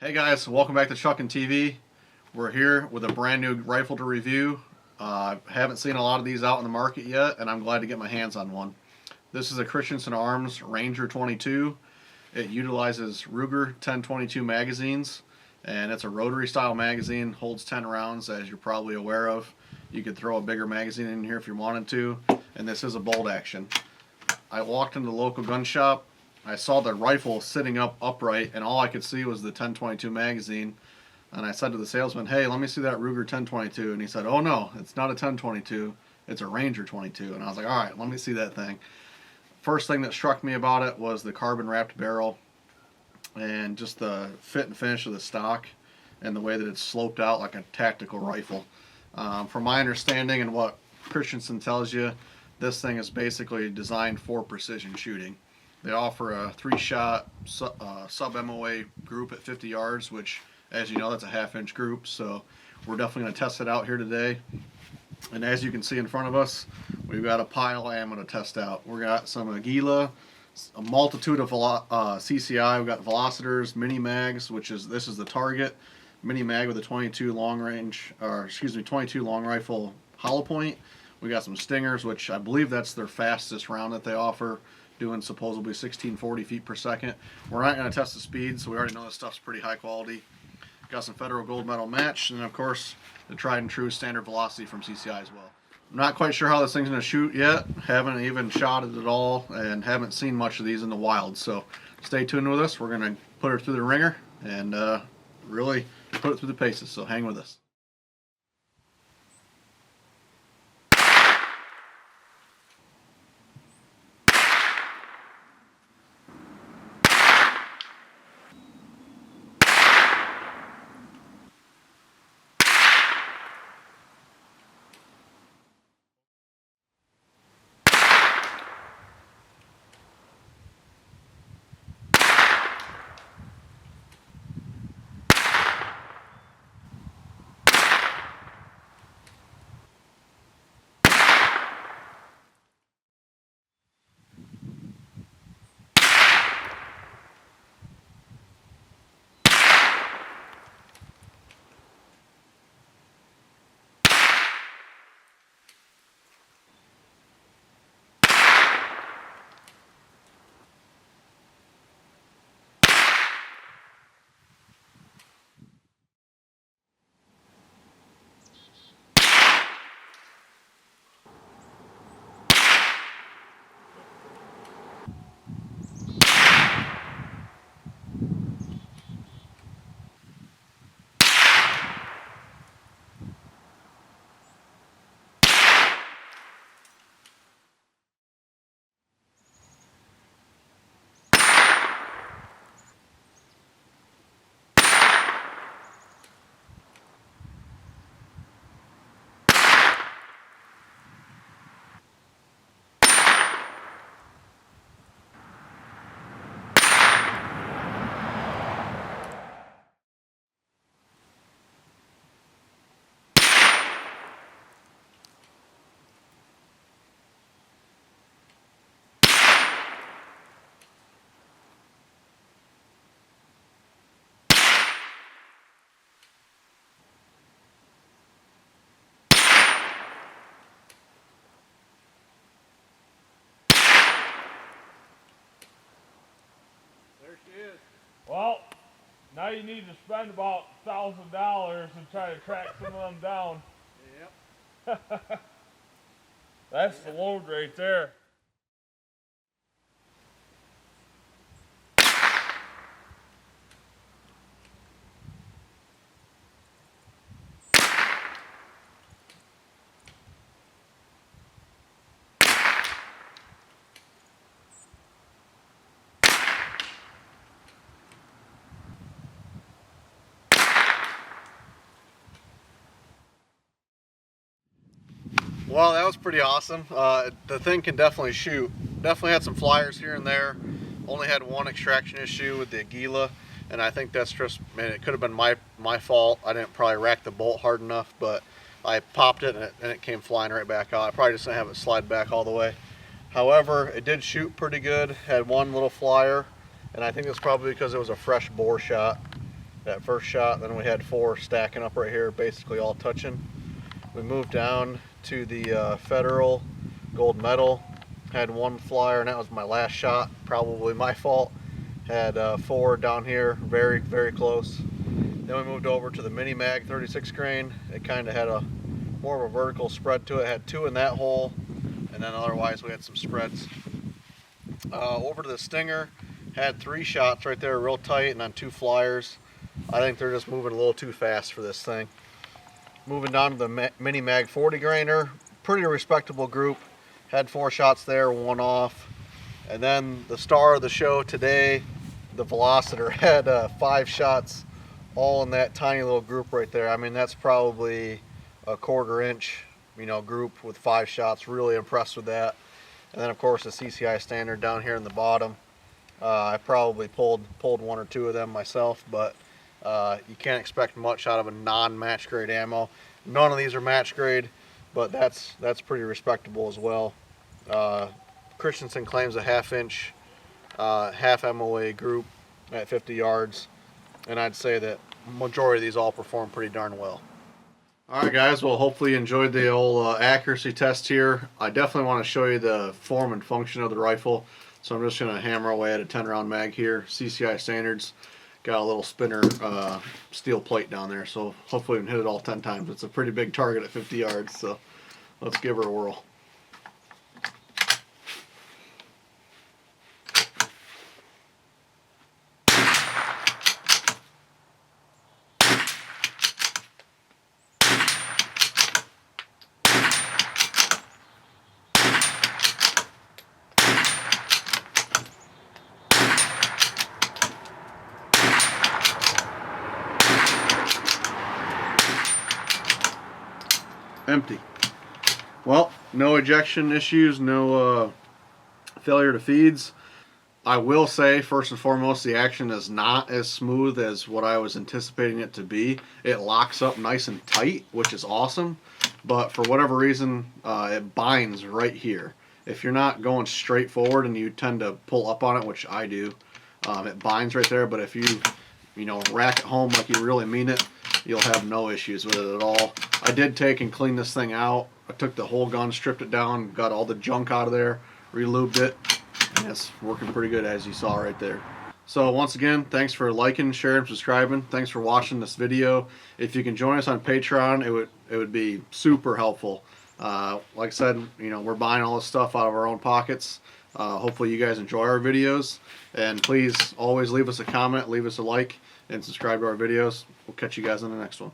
Hey guys, welcome back to Chuckin' TV. We're here with a brand new rifle to review. Haven't seen a lot of these out in the market yet, and I'm glad to get my hands on one. This is a Christensen Arms Ranger 22. It utilizes Ruger 1022 magazines, and it's a rotary style magazine, holds 10 rounds as you're probably aware of. You could throw a bigger magazine in here if you wanted to, and this is a bolt action. I walked into the local gun shop. I saw the rifle sitting upright, and all I could see was the 1022 magazine. And I said to the salesman, "Hey, let me see that Ruger 1022." And he said, "Oh no, it's not a 1022, it's a Ranger 22." And I was like, "All right, let me see that thing." First thing that struck me about it was the carbon wrapped barrel and just the fit and finish of the stock and the way that it's sloped out like a tactical rifle. From my understanding and what Christensen tells you, this thing is basically designed for precision shooting. They offer a 3-shot sub-MOA group at 50 yards, which, as you know, that's a half-inch group. So we're definitely going to test it out here today. And as you can see in front of us, we've got a pile of ammo to test out. We've got some Aguila, a multitude of CCI. We've got velocitors, mini mags, this is the target mini mag with a 22 long range, or excuse me, 22 long rifle hollow point. We got some stingers, which I believe that's their fastest round that they offer, doing supposedly 1640 feet per second. We're not going to test the speed, so we already know this stuff's pretty high quality. Got some Federal Gold Medal match, and of course the tried and true standard velocity from CCI as well. I'm not quite sure how this thing's going to shoot yet. Haven't even shot it at all, and haven't seen much of these in the wild. So stay tuned with us. We're going to put her through the ringer and really put it through the paces. So hang with us. Well, now you need to spend about $1,000 and try to track some of them down. Yep. That's the load right there. Well, that was pretty awesome. The thing can definitely shoot. Definitely had some flyers here and there. Only had one extraction issue with the Aguila, and I think that's just, man, it could have been my fault. I didn't probably rack the bolt hard enough, but I popped it and it came flying right back out. I probably just didn't have it slide back all the way. However, it did shoot pretty good. Had one little flyer, and I think it's probably because it was a fresh bore shot. that first shot. Then we had 4 stacking up right here, basically all touching. We moved down to the Federal gold medal. Had 1 flyer, and that was my last shot. Probably my fault. Had 4 down here, very, very close. Then we moved over to the mini mag 36 grain. It kind of had a more of a vertical spread to it. Had 2 in that hole, and then otherwise we had some spreads. Over to the Stinger, had 3 shots right there, real tight, and on 2 flyers. I think they're just moving a little too fast for this thing. Moving down to the mini mag 40 grainer, pretty respectable group. Had 4 shots there, 1 off. And then the star of the show today, the Velociter, had 5 shots, all in that tiny little group right there. I mean, that's probably a 1/4 inch, group with 5 shots. Really impressed with that. And then of course the CCI standard down here in the bottom. I probably pulled 1 or 2 of them myself, but you can't expect much out of a non-match grade ammo. None of these are match grade, but that's pretty respectable as well. Christensen claims a 1/2 inch, half MOA group at 50 yards, and I'd say that majority of these all perform pretty darn well. Alright guys, well hopefully you enjoyed the old accuracy test here. I definitely want to show you the form and function of the rifle, so I'm just going to hammer away at a 10 round mag here. CCI standards, got a little spinner steel plate down there, so hopefully we can hit it all 10 times. It's a pretty big target at 50 yards, so let's give her a whirl. Empty. Well, no ejection issues, no failure to feeds. I will say, first and foremost, the action is not as smooth as what I was anticipating it to be. It locks up nice and tight, which is awesome, but for whatever reason, it binds right here. If you're not going straight forward and you tend to pull up on it, which I do, it binds right there, but if you rack it home like you really mean it, you'll have no issues with it at all. I did take and clean this thing out. I took the whole gun, stripped it down, got all the junk out of there, re-lubed it, and it's working pretty good as you saw right there. So once again, thanks for liking, sharing, subscribing. Thanks for watching this video. If you can join us on Patreon, it would be super helpful. Like I said, we're buying all this stuff out of our own pockets. Hopefully you guys enjoy our videos, and please always leave us a comment, leave us a like, and subscribe to our videos. We'll catch you guys in the next one.